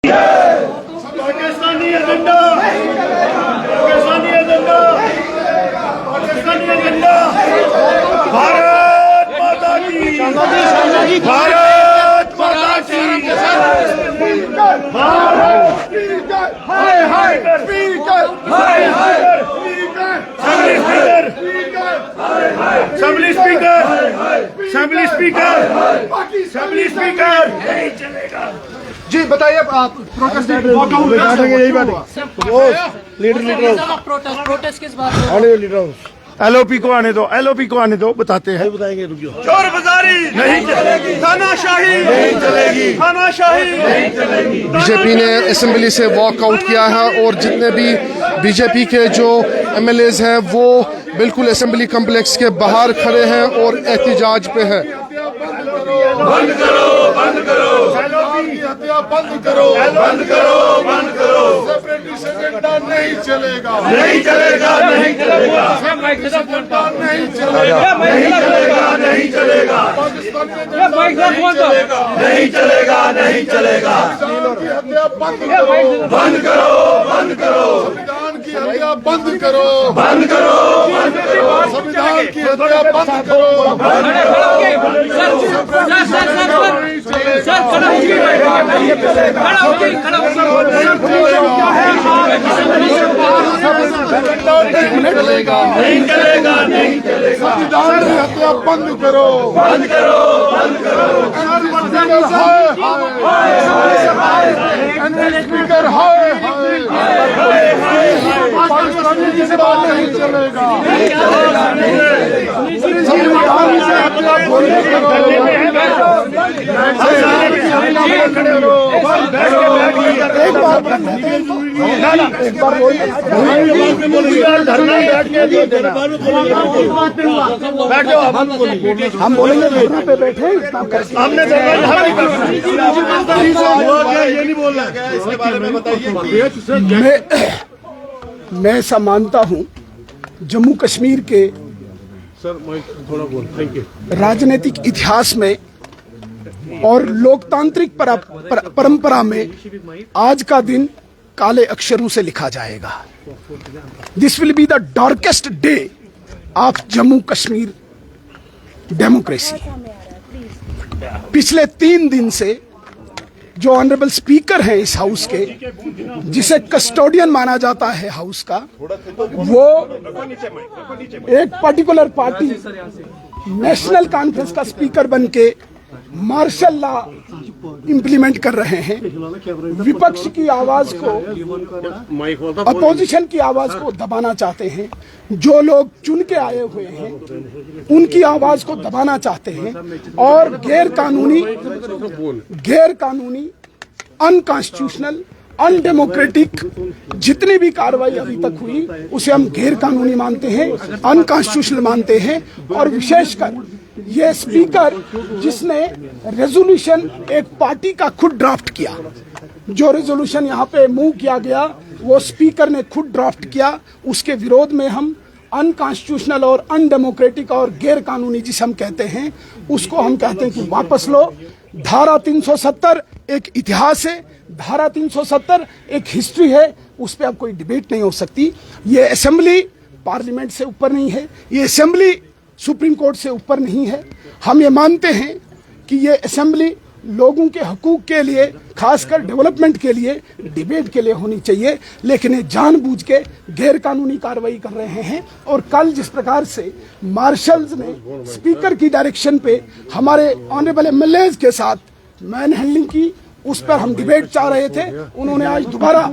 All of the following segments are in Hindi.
Pakistani agenda, Pakistani agenda, Pakistani agenda. Bharat माता की, भारत माता की। हाय हाय स्पीकर, हाय हाय speaker, assembly speaker, assembly speaker, assembly speaker. नहीं चलेगा जी। बताइए आप प्रोटेस्ट यही बात प्रोटेस्ट किस बात एलओपी को आने दो, एलओपी को आने दो, बताते हैं, बताएंगे। चोर बाजारी नहीं चलेगी, तानाशाही नहीं चलेगी, तानाशाही नहीं चलेगी। बीजेपी ने असेंबली से वॉकआउट किया है और जितने भी बीजेपी के जो एमएलएज हैं वो बिल्कुल असेंबली कॉम्प्लेक्स के बाहर खड़े हैं और एहतजाज पे हैं। बंद करो, बंद करो, हत्या बंद करो, बंद करो, बंद करो। सेपरेटिस्ट एजेंडा नहीं चलेगा, नहीं चलेगा, नहीं चलेगा, नहीं चलेगा, नहीं चलेगा, नहीं चलेगा, पाकिस्तानी एजेंडा नहीं चलेगा, नहीं चलेगा, नहीं चलेगा। संविधान की हत्या बंद करो, बंद करो, बंद करो, संविधान की हत्या बंद करो, बंद करो, बंद करो, संविधान की हत्या बंद करो। नहीं चलेगा, नहीं चलेगा, नहीं चलेगा। संविधान की हत्या बंद करो, बंद करो, बंद करो। स्पीकर हाय हाय पाकिस्तानी की बात नहीं चलेगा, संविधान से हत्या बंद करो। एक बार हम बोलेंगे धरना पे बैठे हमने ये नहीं बोलना, इसके बारे में बताइए। मैं ऐसा मानता हूं जम्मू कश्मीर के राजनीतिक इतिहास में और लोकतांत्रिक परंपरा में आज का दिन काले अक्षरों से लिखा जाएगा। This will be the darkest day of Jammu Kashmir democracy. पिछले 3 दिन से जो ऑनरेबल स्पीकर हैं इस हाउस के, जिसे कस्टोडियन माना जाता है हाउस का, वो एक पर्टिकुलर पार्टी नेशनल कॉन्फ्रेंस का स्पीकर बनके मार्शल लॉ इंप्लीमेंट कर रहे हैं। विपक्ष की आवाज को, अपोजिशन की आवाज को दबाना चाहते हैं। जो लोग चुन के आए हुए हैं उनकी आवाज को दबाना चाहते हैं और गैर कानूनी अनकॉन्स्टिट्यूशनल अनडेमोक्रेटिक जितनी भी कार्रवाई अभी तक हुई उसे हम गैर कानूनी मानते हैं, अनकॉन्स्टिट्यूशनल मानते हैं। और विशेषकर ये स्पीकर जिसने रेजोल्यूशन एक पार्टी का खुद ड्राफ्ट किया, जो रेजोल्यूशन यहाँ पे मूव किया गया वो स्पीकर ने खुद ड्राफ्ट किया, उसके विरोध में हम अनकॉन्स्टिट्यूशनल और अनडेमोक्रेटिक और गैर कानूनी जिसे हम कहते हैं उसको हम कहते हैं कि वापस लो। धारा 370 एक इतिहास है, धारा 370 एक हिस्ट्री है, उस पर अब कोई डिबेट नहीं हो सकती। ये असेंबली पार्लियामेंट से ऊपर नहीं है, ये असेंबली सुप्रीम कोर्ट से ऊपर नहीं है। हम ये मानते हैं कि ये असेंबली लोगों के हकूक के लिए, खासकर डेवलपमेंट के लिए, डिबेट के लिए होनी चाहिए, लेकिन ये जानबूझ के गैर कानूनी कार्रवाई कर रहे हैं। और कल जिस प्रकार से मार्शल्स ने स्पीकर की डायरेक्शन पे हमारे ऑनरेबल एमएलएज के साथ मैन हैंडलिंग की, उस पर हम डिबेट चाह रहे थे। उन्होंने आज दोबारा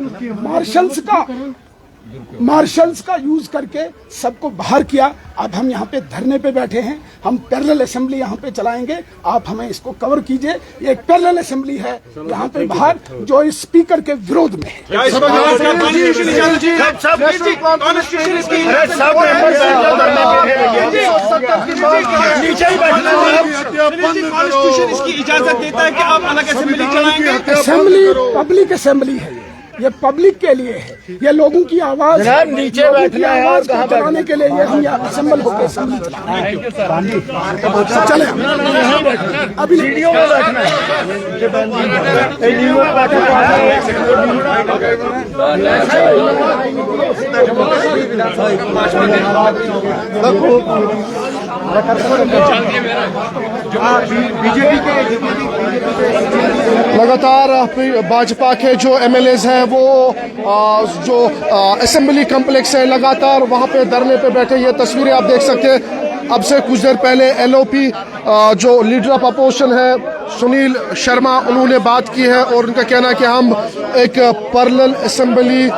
मार्शल्स का यूज करके सबको बाहर किया। अब हम यहाँ पे धरने पे बैठे हैं, हम पैरेलल असेंबली यहाँ पे चलाएंगे, आप हमें इसको कवर कीजिए। ये एक पैरेलल असेंबली है यहाँ पे बाहर जो इस स्पीकर के विरोध में है। इसकी इजाजत देता है कि आप अलग असेंबली चलाएंगे। असेंबली पब्लिक असेंबली है, ये पब्लिक के लिए है, ये लोगों की आवाज नीचे बैठना है और दबाने के लिए ये हम यहाँ असेंबल होकर असेंबली चला रहे हैं। चले अभी वीडियो में बैठना है। लगातार भाजपा के जो एमएलएज हैं वो जो असेंबली कॉम्प्लेक्स है लगातार वहां पे धरने पे बैठे। ये तस्वीरें आप देख सकते हैं। अब से कुछ देर पहले एलओपी जो लीडर ऑफ अपोजिशन है सुनील शर्मा, उन्होंने बात की है और उनका कहना है कि हम एक पैरेलल असेंबली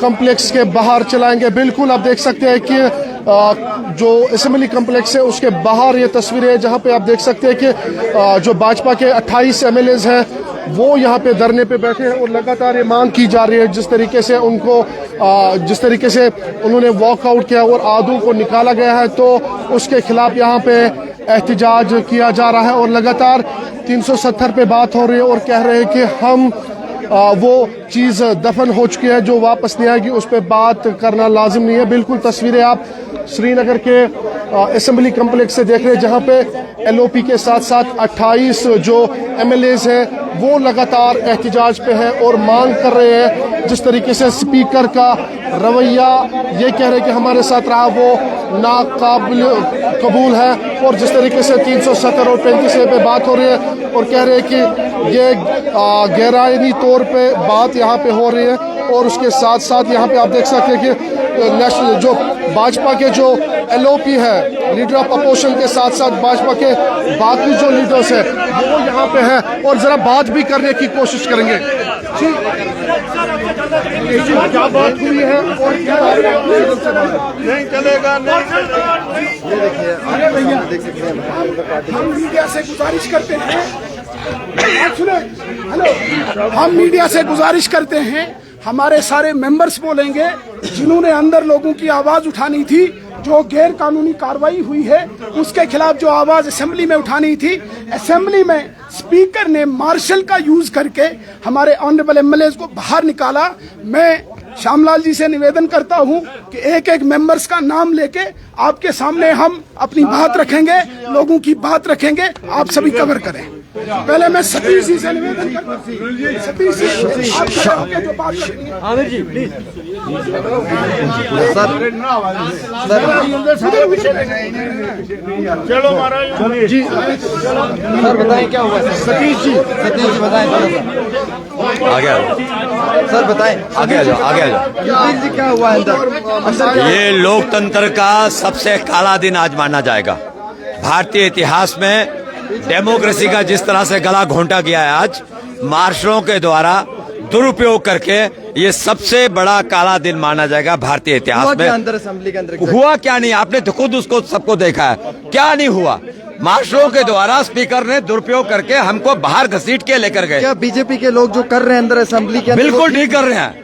कॉम्प्लेक्स के बाहर चलाएंगे। बिल्कुल आप देख सकते हैं कि जो असेंबली कॉम्प्लेक्स है उसके बाहर ये तस्वीरें जहां पे आप देख सकते हैं कि जो भाजपा के 28 एमएलएज हैं वो यहाँ पे धरने पे बैठे हैं और लगातार ये मांग की जा रही है जिस तरीके से उनको जिस तरीके से उन्होंने वॉकआउट किया और आदू को निकाला गया है तो उसके खिलाफ यहाँ पे एहतजाज किया जा रहा है और लगातार 370 पे बात हो रही है और कह रहे हैं कि हम वो चीज़ दफन हो चुकी है जो वापस नहीं आएगी, उस पर बात करना लाजिम नहीं है। बिल्कुल तस्वीरें आप श्रीनगर के असेंबली कॉम्प्लेक्स से देख रहे हैं जहां पे एलओपी के साथ साथ 28 जो एमएलएज हैं वो लगातार एहतजाज पे हैं और मांग कर रहे हैं। जिस तरीके से स्पीकर का रवैया ये कह रहे हैं कि हमारे साथ रहा वो नाकाबिल कबूल है और जिस तरीके से 370 और 35 पे बात हो रही है और कह रहे हैं कि ये गैराइनी तौर पे बात यहाँ पे हो रही है और उसके साथ साथ यहाँ पे आप देख सकते हैं कि नेशनल जो भाजपा के जो एलओपी है लीडर ऑफ अपोजिशन के साथ साथ भाजपा के बाकी जो लीडर्स हैं वो यहाँ पे हैं और जरा बात भी करने की कोशिश करेंगे। क्या बात हुई है और क्या नहीं चलेगा, ये देखिए हम मीडिया से गुजारिश करते हैं, हेलो, हम मीडिया से गुजारिश करते हैं हमारे सारे मेंबर्स बोलेंगे जिन्होंने अंदर लोगों की आवाज उठानी थी, जो गैर कानूनी कार्रवाई हुई है उसके खिलाफ जो आवाज असेंबली में उठानी थी, असेंबली में स्पीकर ने मार्शल का यूज करके हमारे ऑनरेबल एमएलए को बाहर निकाला। मैं श्यामलाल जी से निवेदन करता हूं कि एक एक मेंबर्स का नाम लेके आपके सामने हम अपनी बात रखेंगे, लोगों की बात रखेंगे, आप सभी कवर करें। पहले मैं सतीश जी से निवेदन करता हूं, सतीश जी आप जो बात रखनी है। आमिर जी प्लीज। चलो महाराज जी सर बताएं क्या हुआ? सतीश जी बताएं आगे आ जाओ सर, बताएं आगे आ जाओ आगे आ जाओ। क्या हुआ अंदर? ये लोकतंत्र का सबसे काला दिन आज माना जाएगा। भारतीय इतिहास में डेमोक्रेसी का जिस तरह से गला घोंटा गया है आज मार्शलों के द्वारा दुरुपयोग करके, ये सबसे बड़ा काला दिन माना जाएगा भारतीय इतिहास में। अंदर असेंबली के अंदर हुआ क्या नहीं, आपने तो खुद उसको सबको देखा है, क्या नहीं हुआ। मार्शलों के द्वारा स्पीकर ने दुरुपयोग करके हमको बाहर घसीट के लेकर गए। क्या बीजेपी के लोग जो कर रहे हैं अंदर असेंबली के अंदर? बिल्कुल ठीक कर रहे हैं,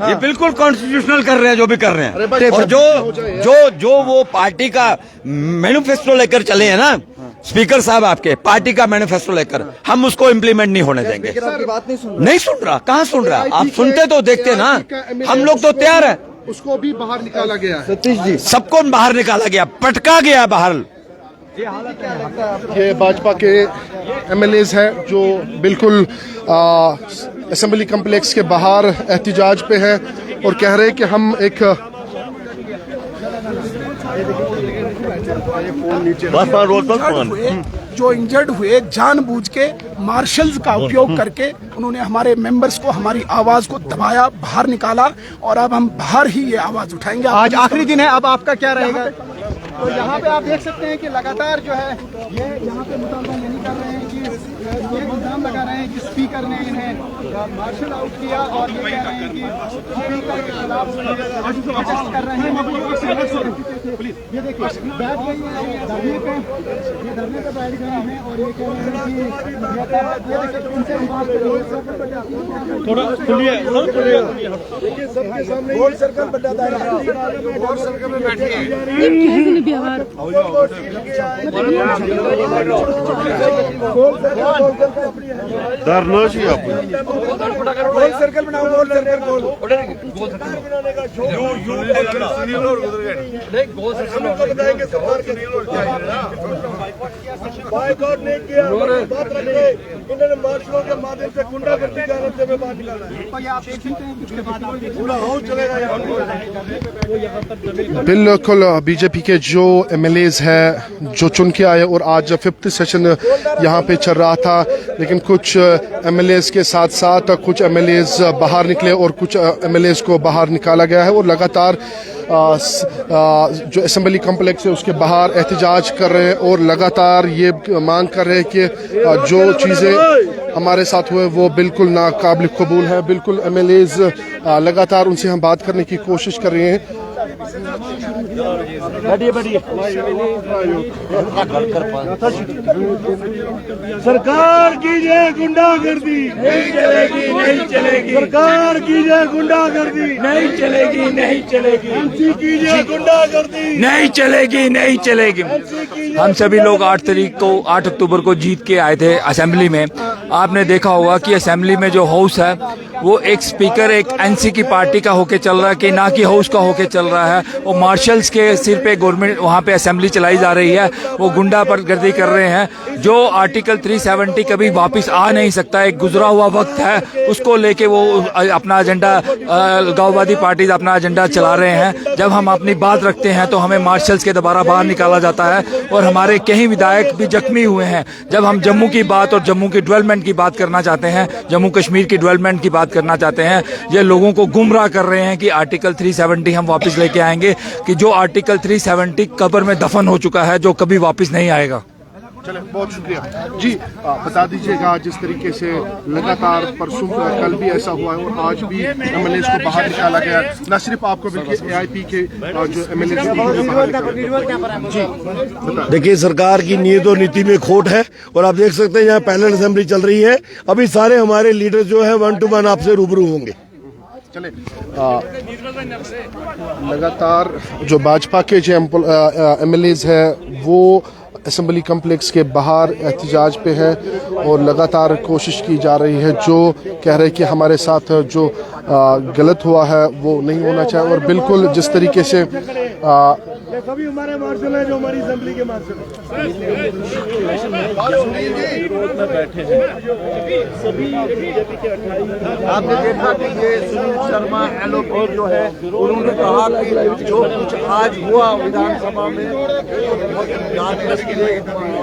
ये बिल्कुल कॉन्स्टिट्यूशनल कर रहे हैं जो भी कर रहे हैं। और जो वो पार्टी का मैनिफेस्टो लेकर चले हैं ना स्पीकर साहब, आपके पार्टी का मैनिफेस्टो लेकर, हम उसको इम्प्लीमेंट नहीं होने देंगे। आपकी बात नहीं सुन रहा, कहाँ सुन रहा? आप सुनते तो देखते ना, हम लोग तो तैयार है। उसको भी बाहर निकाला गया है। सतीश जी, सबको बाहर निकाला गया, पटका गया बाहर। ये भाजपा के एमएलएज हैं जो बिल्कुल असेंबली कॉम्प्लेक्स के बाहर एहतजाज पे हैं और कह रहे हैं कि हम एक जो इंजर्ड हुए जानबूझ के मार्शल्स का उपयोग करके उन्होंने हमारे मेंबर्स को, हमारी आवाज को दबाया, बाहर निकाला और अब हम बाहर ही ये आवाज उठाएंगे। आज आखिरी दिन है, अब आपका क्या रहेगा? तो यहाँ पे आप देख सकते हैं कि लगातार जो है ये यहाँ पे मुतालबा ये नहीं कर रहे हैं कि ये इल्जाम लगा रहे हैं कि स्पीकर ने इन्हें मार्शल आउट किया और ये कह रहे हैं कि स्पीकर के खिलाफ प्रोटेस्ट कर रहे हैं। ये देखिए बैठ गई है धरने पे, ये धरने पे बैठ गए हैं और ये कह रहे हैं कि ये देखिए इनसे हम बात करेंगे। थोड़ा खुलिए, देखिए सबके सामने गोल सर्कल बना दायरा, गोल सर्कल में बैठिए। धरना चाहिए आपको। गोल सर्कल बनाओ, गोल सर्कल, गोल बाइकआउट नहीं किया, बात रखे, इन्होंने मार्शलों के माध्यम से गुंडागर्दी का रस्ते में बाहर निकाला है। आप देख सकते हैं उसके बाद पूरा हाउस चलेगा यहाँ। बिल्कुल बीजेपी के जो एमएलएज हैं जो चुन के आए और आज 5th सेशन यहाँ पे चल रहा था, लेकिन कुछ एमएलएज के साथ साथ कुछ एमएलएज बाहर निकले और कुछ एमएलएज को बाहर निकाला गया है और लगातार जो असेंबली कॉम्प्लेक्स है उसके बाहर एहतजाज कर रहे हैं और लगातार ये मांग कर रहे हैं कि जो चीज़ें हमारे साथ हुए वो बिल्कुल नाकाबिल कबूल है। बिल्कुल एमएलएज लगातार उनसे हम बात करने की कोशिश कर रहे हैं। सरकार की जय गुंडागर्दी नहीं चलेगी, नहीं चलेगी। सरकार की जय गुंडागर्दी नहीं चलेगी, नहीं चलेगी। एमसी की जय गुंडागर्दी नहीं चलेगी, नहीं चलेगी। हम सभी लोग 8 अक्टूबर को जीत के आए थे असेंबली में। आपने देखा होगा कि असेंबली में जो हाउस है वो एक स्पीकर एक एनसी की पार्टी का होके चल रहा है कि ना कि हाउस का होके चल रहा है। वो मार्शल्स के सिर पे गवर्नमेंट वहाँ पे असेंबली चलाई जा रही है, वो गुंडा पर गर्दी कर रहे हैं। जो आर्टिकल 370 कभी वापस आ नहीं सकता, एक गुजरा हुआ वक्त है, उसको लेके वो अपना एजेंडा गाँववादी पार्टी अपना एजेंडा चला रहे हैं। जब हम अपनी बात रखते हैं तो हमें मार्शल्स के दोबारा बाहर निकाला जाता है और हमारे कई विधायक भी जख्मी हुए हैं। जब हम जम्मू की बात और जम्मू की डेवलपमेंट की बात करना चाहते हैं, जम्मू कश्मीर की डेवलपमेंट की बात करना चाहते हैं, ये लोगों को गुमराह कर रहे हैं कि आर्टिकल 370 हम वापस लेके आएंगे, कि जो आर्टिकल 370 कब्र में दफन हो चुका है, जो कभी वापस नहीं आएगा। चले, बहुत शुक्रिया जी। बता दीजिएगा जिस तरीके से लगातार परसों कल भी ऐसा हुआ है और आज भी एमएलएज को बाहर निकाला गया, न सिर्फ आपको बल्कि एआईपी के जो एमएलएज जी। देखिए, सरकार की नीयत और नीति में खोट है और आप देख सकते हैं यहाँ पैनल असेंबली चल रही है। अभी सारे हमारे लीडर जो है 1 to 1 आपसे रूबरू होंगे। चले, लगातार जो भाजपा के जो एमएलएज है वो असेंबली कॉम्प्लेक्स के बाहर एहतजाज पे है और लगातार कोशिश की जा रही है, जो कह रहे हैं कि हमारे साथ जो गलत हुआ है वो नहीं होना चाहिए। और बिल्कुल जिस तरीके से सभी हमारे मार्शल हैं जो हमारी असेंबली के मार्शल बैठे हैं। आपने देखा कि ये सुनील शर्मा एलओपी जो है, उन्होंने कहा कि जो कुछ आज हुआ विधानसभा में